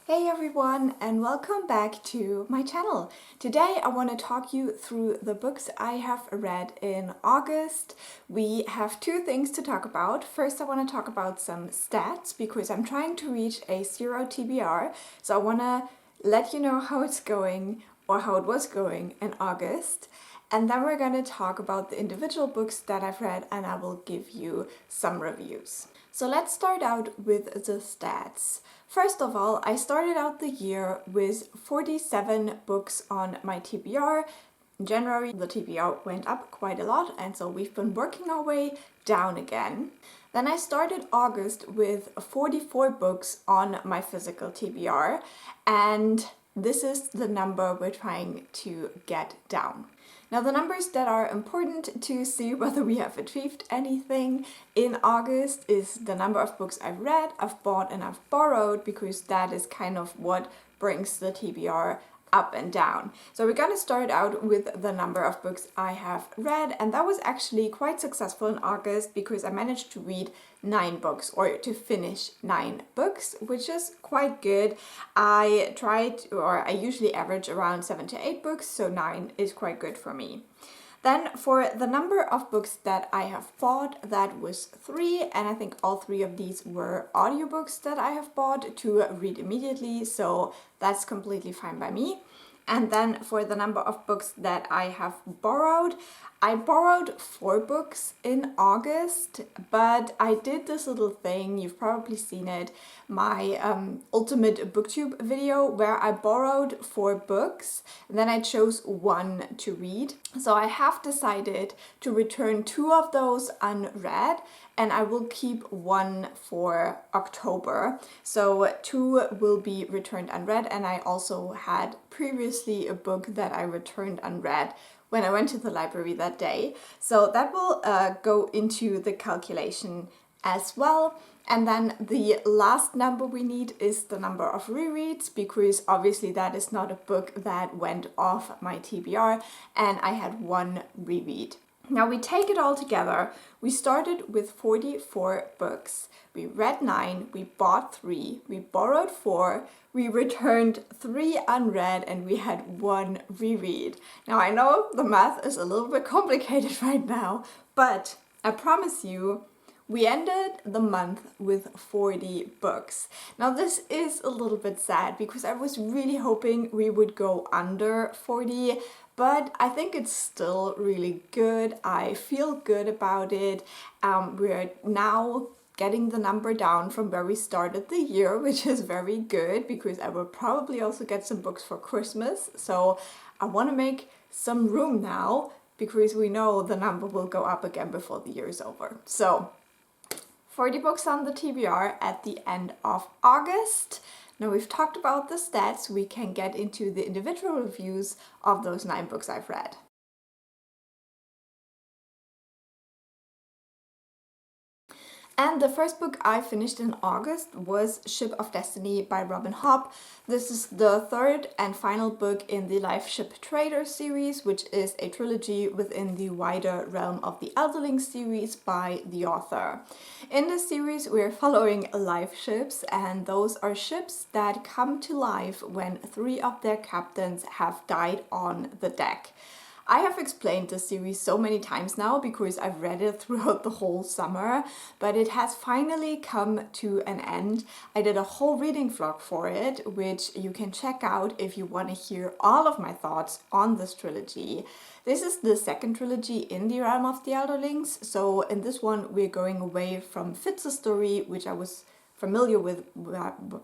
Hey everyone, and welcome back to my channel. Today I want to talk you through the books I have read in August. We have two things to talk about. First, I want to talk about some stats because I'm trying to reach a 0 TBR. So I want to let you know how it's going or how it was going in August. And then we're going to talk about the individual books that I've read and I will give you some reviews. So let's start out with the stats. First of all, I started out the year with 47 books on my TBR. In January, the TBR went up quite a lot, and so we've been working our way down again. Then I started August with 44 books on my physical TBR, and this is the number we're trying to get down. Now, the numbers that are important to see whether we have achieved anything in August is the number of books I've read, I've bought and I've borrowed, because that is kind of what brings the TBR up and down. So we're gonna start out with the number of books I have read, and that was actually quite successful in August because I managed to read 9 books, or to finish 9 books, which is quite good. I usually average around 7 to 8 books, so 9 is quite good for me. Then for the number of books that I have bought, that was 3, and I think all 3 of these were audiobooks that I have bought to read immediately, so that's completely fine by me. And then for the number of books that I have borrowed, I borrowed 4 books in August, but I did this little thing, you've probably seen it, my ultimate booktube video, where I borrowed 4 books and then I chose 1 to read. So I have decided to return 2 of those unread, and I will keep 1 for October. So 2 will be returned unread, and I also had previously a book that I returned unread when I went to the library that day. So that will go into the calculation as well. And then the last number we need is the number of rereads, because obviously that is not a book that went off my TBR, and I had 1 reread. Now we take it all together. We started with 44 books. We read 9, we bought 3, we borrowed 4, we returned 3 unread, and we had 1 reread. Now I know the math is a little bit complicated right now, but I promise you, we ended the month with 40 books. Now this is a little bit sad because I was really hoping we would go under 40, but I think it's still really good. I feel good about it. We're now getting the number down from where we started the year, which is very good because I will probably also get some books for Christmas. So I want to make some room now because we know the number will go up again before the year is over. So 40 books on the TBR at the end of August. Now we've talked about the stats, we can get into the individual reviews of those 9 books I've read. And the first book I finished in August was Ship of Destiny by Hobb. This is the 3rd and final book in the Life Ship Trader series, which is a trilogy within the wider realm of the Elderling series by the author. In this series, we're following life ships, and those are ships that come to life when 3 of their captains have died on the deck. I have explained this series so many times now because I've read it throughout the whole summer, but it has finally come to an end. I did a whole reading vlog for it, which you can check out if you want to hear all of my thoughts on this trilogy. This is the 2nd trilogy in the realm of the Elderlings, so in this one we're going away from Fitz's story, which I was familiar with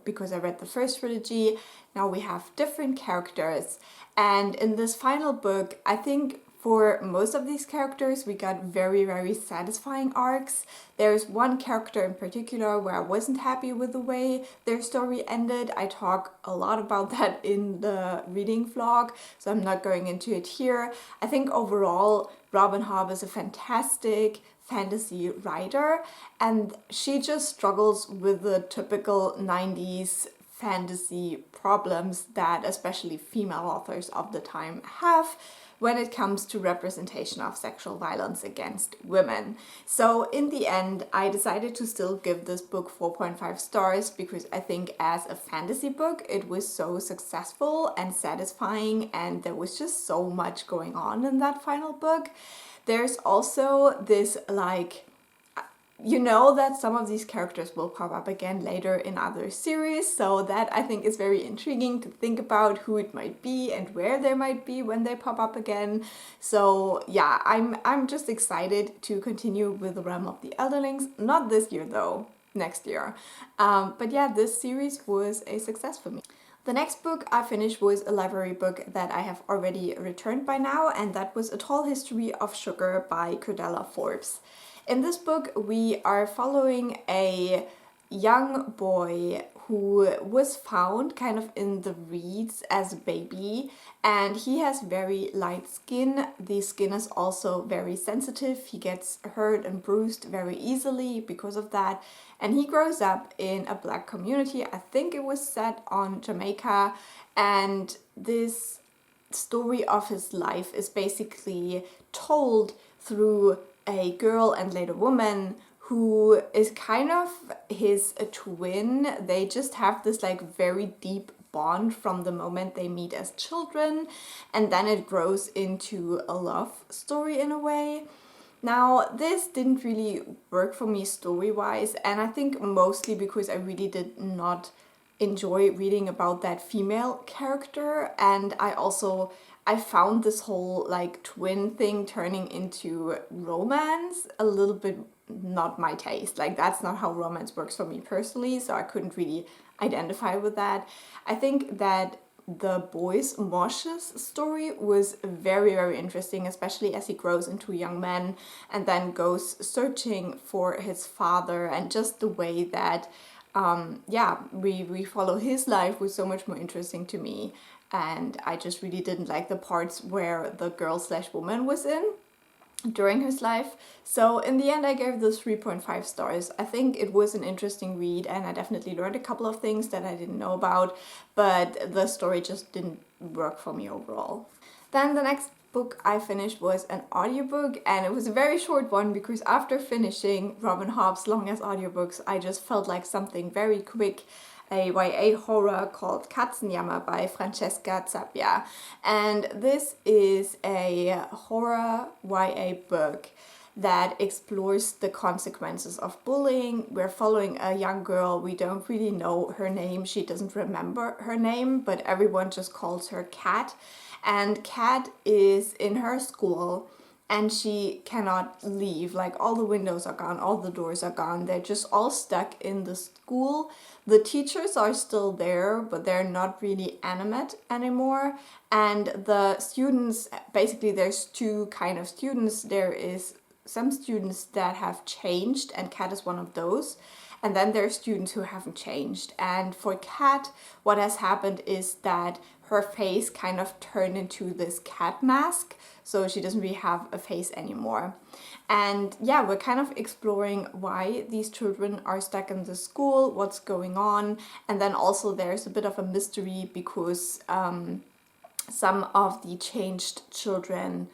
because I read the first trilogy. Now we have different characters, and in this final book, I think for most of these characters we got very, very satisfying arcs. There's one character in particular where I wasn't happy with the way their story ended. I talk a lot about that in the reading vlog, so I'm not going into it here. I think overall Hobb is a fantastic fantasy writer, and she just struggles with the typical 90s fantasy problems that especially female authors of the time have when it comes to representation of sexual violence against women. So in the end, I decided to still give this book 4.5 stars because I think as a fantasy book, it was so successful and satisfying, and there was just so much going on in that final book. There's also this like, you know that some of these characters will pop up again later in other series, so that I think is very intriguing to think about who it might be and where they might be when they pop up again. So yeah, I'm just excited to continue with the Realm of the Elderlings. Not this year though, next year. But yeah, this series was a success for me. The next book I finished was a library book that I have already returned by now, and that was A Tall History of Sugar by Curdella Forbes. In this book, we are following a young boy who was found kind of in the reeds as a baby, and he has very light skin. The skin is also very sensitive. He gets hurt and bruised very easily because of that, and he grows up in a black community. I think it was set on Jamaica, and this story of his life is basically told through a girl and later woman who is kind of his twin. They just have this like very deep bond from the moment they meet as children, and then it grows into a love story in a way. Now, this didn't really work for me story-wise, and I think mostly because I really did not enjoy reading about that female character, and I found this whole like twin thing turning into romance a little bit not my taste. Like, that's not how romance works for me personally, so I couldn't really identify with that. I think that the boy's Moshe's story was very, very interesting, especially as he grows into a young man and then goes searching for his father, and just the way that we follow his life was so much more interesting to me. And I just really didn't like the parts where the girl/woman was in during his life. So in the end, I gave this 3.5 stars. I think it was an interesting read, and I definitely learned a couple of things that I didn't know about, but the story just didn't work for me overall. Then the next book I finished was an audiobook, and it was a very short one because after finishing Robin Hobb's longest audiobooks, I just felt like something very quick. A YA horror called Katzenjammer by Francesca Zappia. And this is a horror YA book that explores the consequences of bullying. We're following a young girl. We don't really know her name. She doesn't remember her name, but everyone just calls her Kat. And Kat is in her school, and she cannot leave. Like, all the windows are gone, all the doors are gone. They're just all stuck in the school. The teachers are still there, but they're not really animate anymore. And the students, basically there's two kind of students. There is some students that have changed, and Kat is one of those. And then there are students who haven't changed. And for Kat, what has happened is that her face kind of turned into this cat mask, so she doesn't really have a face anymore. And yeah, we're kind of exploring why these children are stuck in the school, what's going on, and then also there's a bit of a mystery because some of the changed children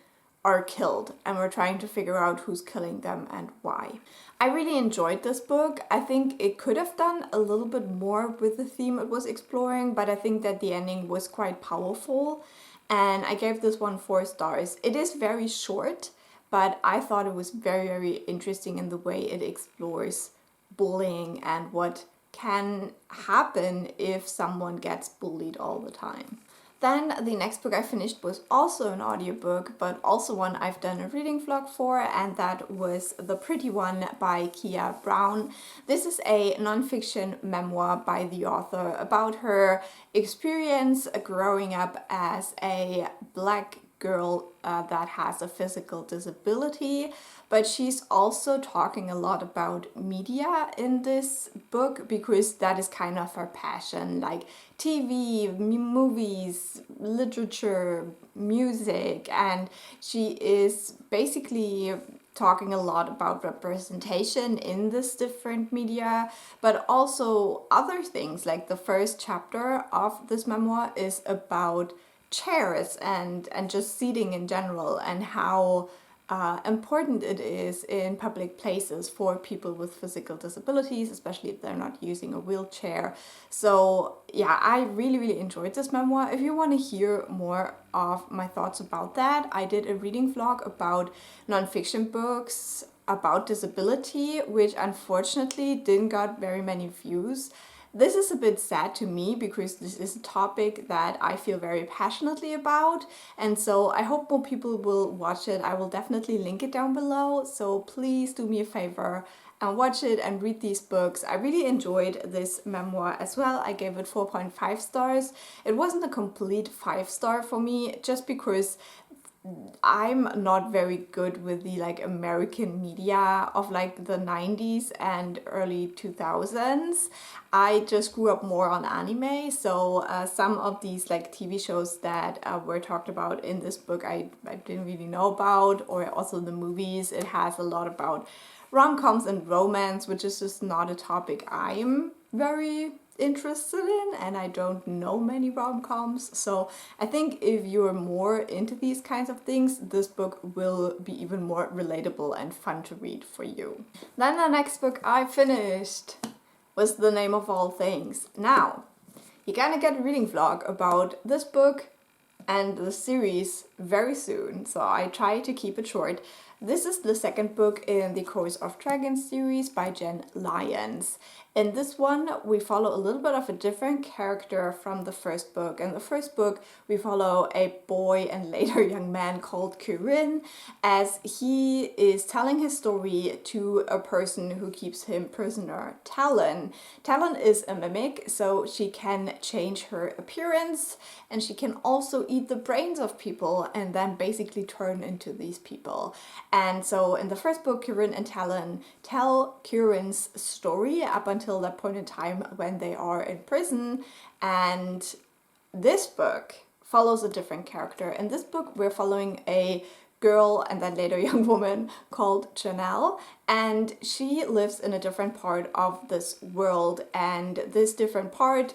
are killed, and we're trying to figure out who's killing them and why. I really enjoyed this book. I think it could have done a little bit more with the theme it was exploring, but I think that the ending was quite powerful, and I gave this one 4 stars. It is very short, but I thought it was very, very interesting in the way it explores bullying and what can happen if someone gets bullied all the time. Then the next book I finished was also an audiobook, but also one I've done a reading vlog for, and that was The Pretty One by Keah Brown. This is a nonfiction memoir by the author about her experience growing up as a black girl that has a physical disability, but she's also talking a lot about media in this book because that is kind of her passion, like TV, movies, literature, music, and she is basically talking a lot about representation in this different media, but also other things. Like the first chapter of this memoir is about chairs and just seating in general, and how important it is in public places for people with physical disabilities, especially if they're not using a wheelchair. So yeah, I really enjoyed this memoir. If you want to hear more of my thoughts about that, I did a reading vlog about nonfiction books about disability, which unfortunately didn't got very many views. This is a bit sad to me because this is a topic that I feel very passionately about, and so I hope more people will watch it. I will definitely link it down below, so please do me a favor and watch it and read these books. I really enjoyed this memoir as well. I gave it 4.5 stars. It wasn't a complete 5-star for me, just because I'm not very good with the like American media of like the 90s and early 2000s. I just grew up more on anime, so some of these like TV shows that were talked about in this book I didn't really know about, or also the movies. It has a lot about rom-coms and romance, which is just not a topic I'm very interested in, and I don't know many rom-coms. So I think if you're more into these kinds of things, this book will be even more relatable and fun to read for you. Then the next book I finished was The Name of All Things. Now, you're gonna get a reading vlog about this book and the series very soon, so I try to keep it short. This is the second book in the Course of Dragons series by Jenn Lyons. In this one, we follow a little bit of a different character from the first book. In the first book, we follow a boy and later young man called Keah, as he is telling his story to a person who keeps him prisoner, Talon. Talon is a mimic, so she can change her appearance, and she can also eat the brains of people and then basically turn into these people. And so in the first book, Keah and Talon tell Keah's story up until that point in time when they are in prison, and this book follows a different character. In this book, we're following a girl and then later young woman called Jenn, and she lives in a different part of this world, and this different part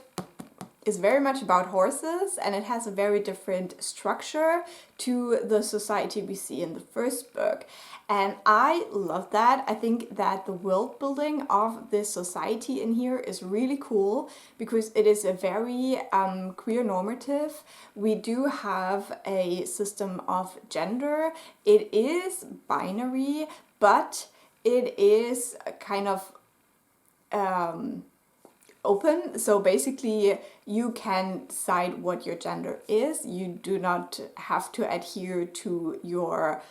is very much about horses, and it has a very different structure to the society we see in the first book. And I love that. I think that the world building of this society in here is really cool because it is a very queer normative. We do have a system of gender. It is binary, but it is kind of open. So basically you can decide what your gender is. You do not have to adhere to your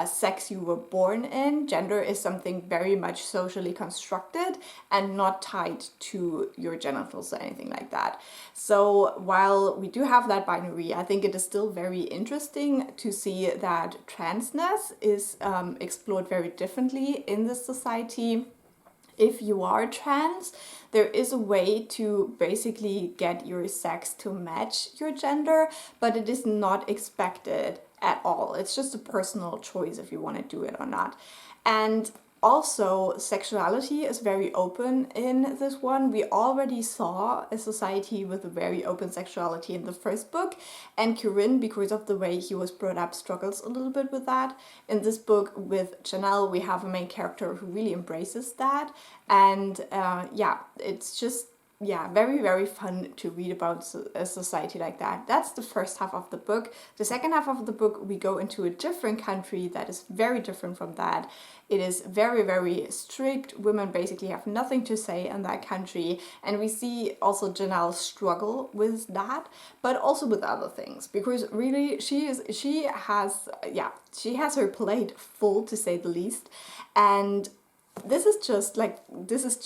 sex you were born in. Gender is something very much socially constructed and not tied to your genitals or anything like that. So while we do have that binary, I think it is still very interesting to see that transness is explored very differently in this society. If you are trans, there is a way to basically get your sex to match your gender, but it is not expected at all. It's just a personal choice if you want to do it or not. And also, sexuality is very open in this one. We already saw a society with a very open sexuality in the first book, and Keah, because of the way he was brought up, struggles a little bit with that. In this book with Jenn, we have a main character who really embraces that, and yeah, it's just very fun to read about a society like that. That's the first half of the book. The second half of the book, we go into a different country that is very different from that. It is very strict. Women basically have nothing to say in that country, and we see also Jenn struggle with that, but also with other things, because really she has her plate full, to say the least. And this is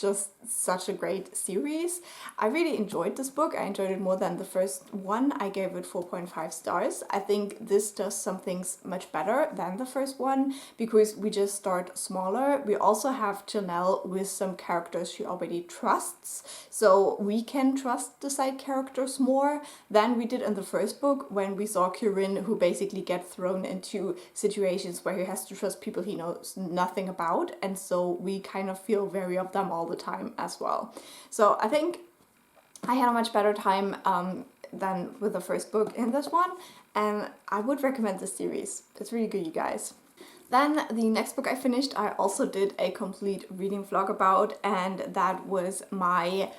just such a great series. I really enjoyed this book. I enjoyed it more than the first one. I gave it 4.5 stars. I think this does some things much better than the first one because we just start smaller. We also have Janelle with some characters she already trusts, so we can trust the side characters more than we did in the first book when we saw Kieran, who basically gets thrown into situations where he has to trust people he knows nothing about, and so we kind of feel wary of them all the time as well. So I think I had a much better time than with the first book in this one, and I would recommend this series. It's really good, you guys. Then the next book I finished, I also did a complete reading vlog about, and that was my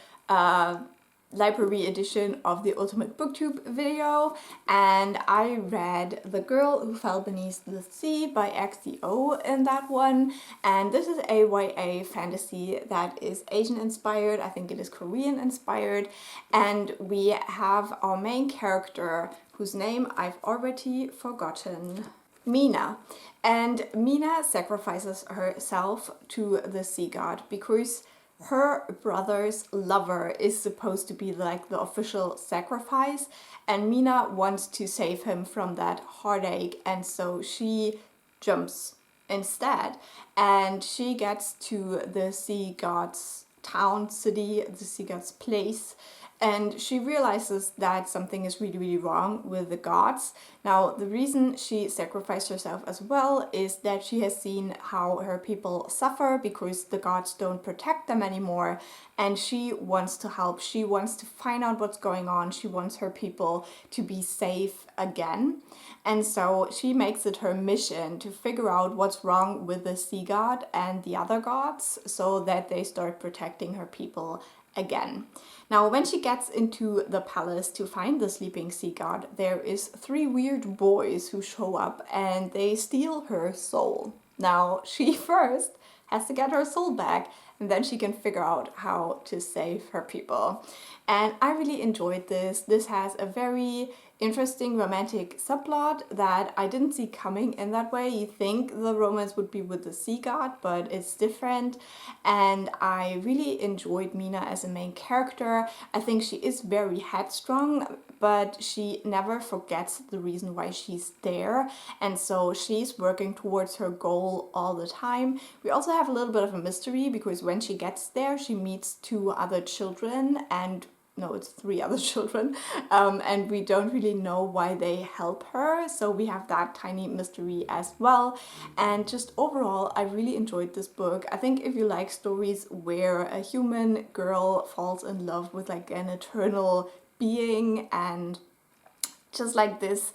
library edition of the Ultimate Booktube video, and I read The Girl Who Fell Beneath the Sea by Axie in that one, and this is a YA fantasy that is Asian inspired. I think it is Korean inspired, and we have our main character whose name I've already forgotten. Mina. And Mina sacrifices herself to the sea god because her brother's lover is supposed to be like the official sacrifice, and Mina wants to save him from that heartache, and so she jumps instead, and she gets to the sea god's town, city, the sea god's place, and she realizes that something is really, really wrong with the gods. Now, the reason she sacrificed herself as well is that she has seen how her people suffer because the gods don't protect them anymore, and she wants to help. She wants to find out what's going on. She wants her people to be safe again. And so she makes it her mission to figure out what's wrong with the sea god and the other gods so that they start protecting her people again. Now, when she gets into the palace to find the sleeping sea god, there is 3 weird boys who show up and they steal her soul. Now, she first has to get her soul back, and then she can figure out how to save her people. And I really enjoyed this. This has a very interesting romantic subplot that I didn't see coming in that way. You think the romance would be with the sea god, but it's different. And I really enjoyed Mina as a main character. I think she is very headstrong, but she never forgets the reason why she's there, and so she's working towards her goal all the time. We also have a little bit of a mystery because when she gets there, she meets 2 other children, and no, it's 3 other children, and we don't really know why they help her, so we have that tiny mystery as well. And just overall, I really enjoyed this book. I think if you like stories where a human girl falls in love with like an eternal being and just like this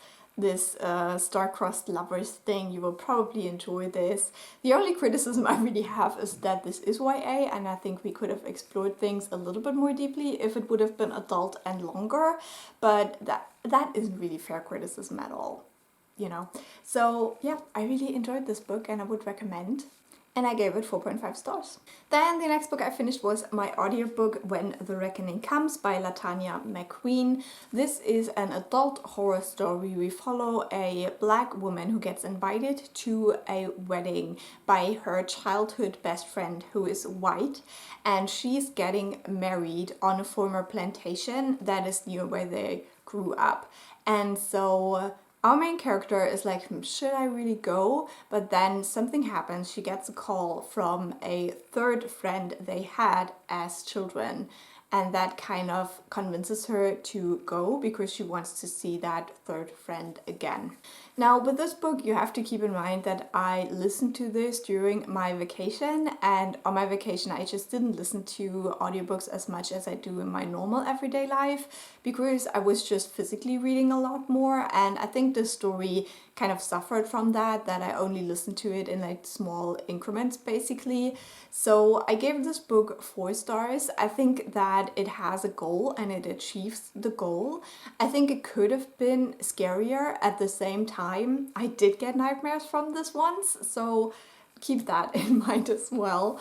star-crossed lovers thing, you will probably enjoy this. The only criticism I really have is that this is YA, and I think we could have explored things a little bit more deeply if it would have been adult and longer, but that isn't really fair criticism at all, you know. So yeah, I really enjoyed this book and I would recommend, and I gave it 4.5 stars. Then the next book I finished was my audiobook When the Reckoning Comes by LaTanya McQueen. This is an adult horror story. We follow a black woman who gets invited to a wedding by her childhood best friend who is white, and she's getting married on a former plantation that is near where they grew up. And so our main character is like, should I really go? But then something happens. She gets a call from a third friend they had as children, and that kind of convinces her to go because she wants to see that third friend again. Now, with this book, you have to keep in mind that I listened to this during my vacation, and on my vacation I just didn't listen to audiobooks as much as I do in my normal everyday life because I was just physically reading a lot more, and I think the story kind of suffered from that I only listened to it in like small increments basically. So I gave this book 4 stars. I think that it has a goal and it achieves the goal. I think it could have been scarier. At the same time, I did get nightmares from this once, so keep that in mind as well.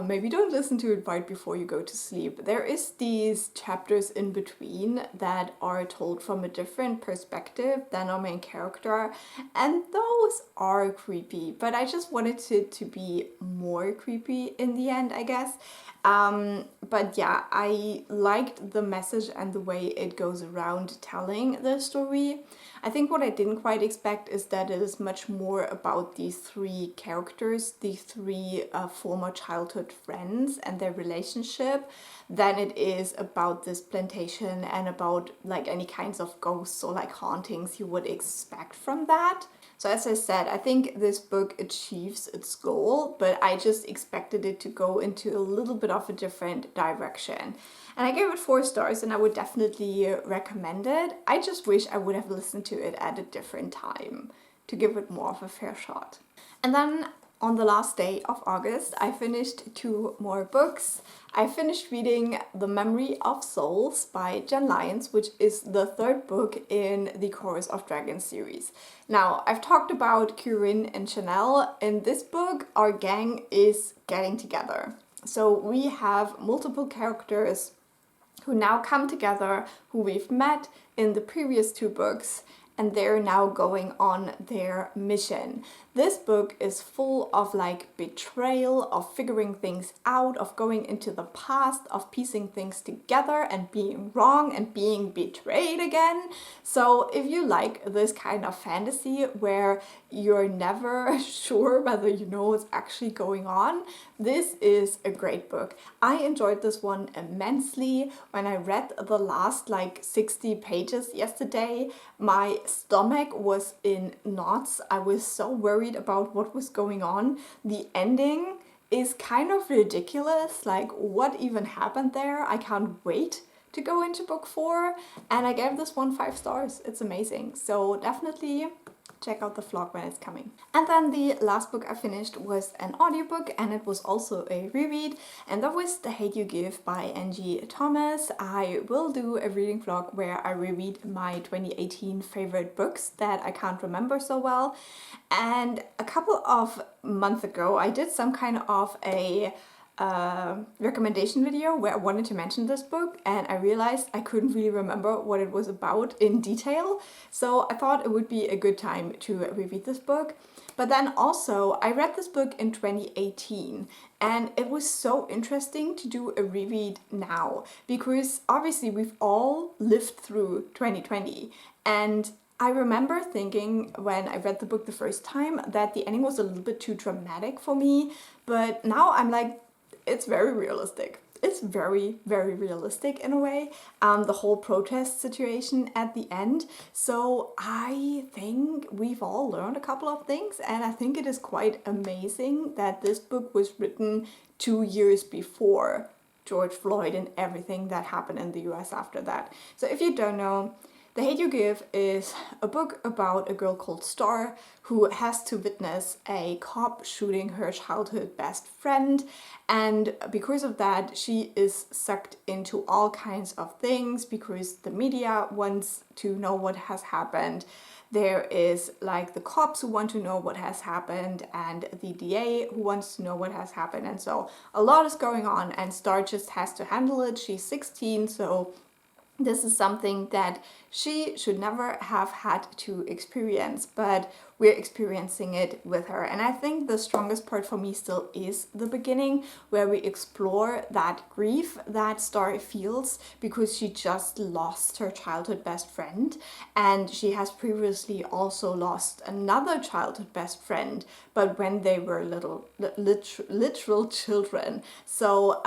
Maybe don't listen to it right before you go to sleep. There is these chapters in between that are told from a different perspective than our main character, and those are creepy, but I just wanted it to be more creepy in the end, I guess. But yeah, I liked the message and the way it goes around telling the story. I think what I didn't quite expect is that it is much more about these three characters, these three former childhood friends and their relationship, than it is about this plantation and about like any kinds of ghosts or like hauntings you would expect from that. So as I said, I think this book achieves its goal, but I just expected it to go into a little bit of a different direction. And I gave it 4 stars and I would definitely recommend it. I just wish I would have listened to it at a different time to give it more of a fair shot. And then on the last day of August, I finished 2 more books. I finished reading The Memory of Souls by Jenn Lyons, which is the 3rd book in the Chorus of Dragons series. Now, I've talked about Corinne and Chanel. In this book, our gang is getting together. So we have multiple characters who now come together, who we've met in the previous 2 books, and they're now going on their mission. This book is full of like betrayal, of figuring things out, of going into the past, of piecing things together and being wrong and being betrayed again. So if you like this kind of fantasy where you're never sure whether you know what's actually going on, this is a great book. I enjoyed this one immensely. When I read the last like 60 pages yesterday, my stomach was in knots. I was so worried about what was going on. The ending is kind of ridiculous, like what even happened there? I can't wait to go into book 4, and I gave this one 5 stars. It's amazing. So definitely check out the vlog when it's coming. And then the last book I finished was an audiobook, and it was also a reread, and that was The Hate You Give by Angie Thomas. I will do a reading vlog where I reread my 2018 favorite books that I can't remember so well. And a couple of months ago I did some kind of a recommendation video where I wanted to mention this book, and I realized I couldn't really remember what it was about in detail, so I thought it would be a good time to reread this book. But then also I read this book in 2018, and it was so interesting to do a reread now, because obviously we've all lived through 2020, and I remember thinking when I read the book the first time that the ending was a little bit too dramatic for me, but now I'm like, it's very realistic. It's very, very realistic in a way, the whole protest situation at the end. So I think we've all learned a couple of things, and I think it is quite amazing that this book was written 2 years before George Floyd and everything that happened in the US after that. So if you don't know, The Hate You Give is a book about a girl called Star who has to witness a cop shooting her childhood best friend, and because of that she is sucked into all kinds of things because the media wants to know what has happened. There is like the cops who want to know what has happened, and the DA who wants to know what has happened, and so a lot is going on, and Star just has to handle it. She's 16, so this is something that she should never have had to experience, but we're experiencing it with her. And I think the strongest part for me still is the beginning, where we explore that grief that Star feels because she just lost her childhood best friend, and she has previously also lost another childhood best friend, but when they were literal children. So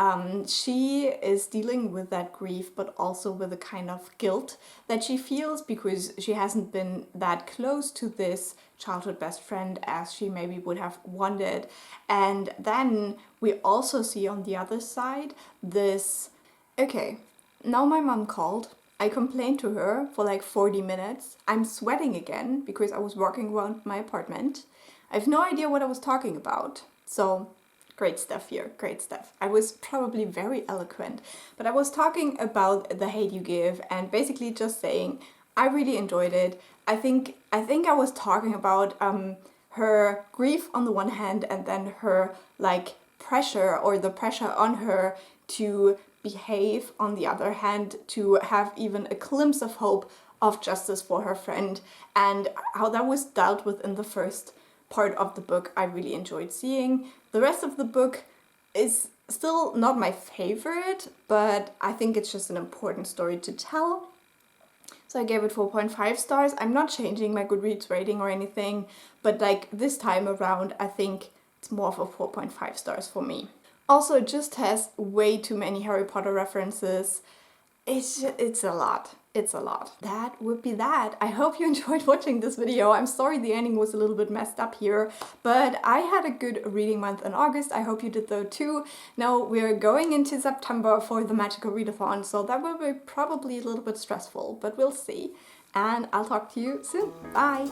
she is dealing with that grief, but also with a kind of guilt that she feels because she hasn't been that close to this childhood best friend as she maybe would have wanted. And then we also see on the other side this, okay, now my mom called. I complained to her for like 40 minutes. I'm sweating again because I was walking around my apartment. I have no idea what I was talking about. So great stuff here, great stuff. I was probably very eloquent, but I was talking about The Hate You Give and basically just saying I really enjoyed it. I think I was talking about her grief on the one hand, and then her like pressure, or the pressure on her to behave on the other hand, to have even a glimpse of hope of justice for her friend, and how that was dealt with in the first part of the book. I really enjoyed seeing. The rest of the book is still not my favorite, but I think it's just an important story to tell. So I gave it 4.5 stars. I'm not changing my Goodreads rating or anything, but like this time around, I think it's more of a 4.5 stars for me. Also, it just has way too many Harry Potter references. It's a lot. It's a lot. That would be that. I hope you enjoyed watching this video. I'm sorry the ending was a little bit messed up here, but I had a good reading month in August. I hope you did though too. Now we're going into September for the Magical Readathon, so that will be probably a little bit stressful, but we'll see. And I'll talk to you soon. Bye!